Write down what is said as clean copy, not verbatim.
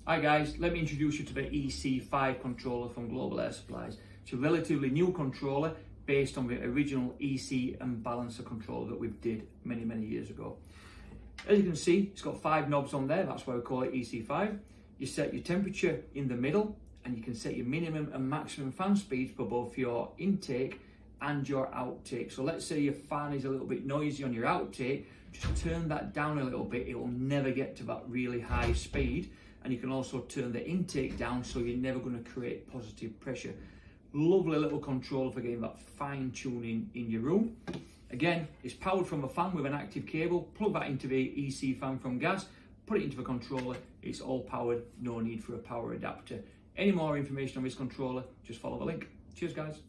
Hi guys, let me introduce you to the EC5 controller from Global Air Supplies. It's a relatively new controller based on the original EC and balancer controller that we did many years ago. As you can see, it's got 5 knobs on there, that's why we call it EC5. You set your temperature in the middle and you can set your minimum and maximum fan speeds for both your intake and your outtake. So let's say your fan is a little bit noisy on your outtake, just turn that down a little bit, it will never get to that really high speed. And you can also turn the intake down so you're never going to create positive pressure. Lovely little controller for getting that fine tuning in your room. Again, it's powered from a fan with an active cable. Plug that into the EC fan from gas, put it into the controller. It's all powered, no need for a power adapter. Any more information on this controller, just follow the link. Cheers guys.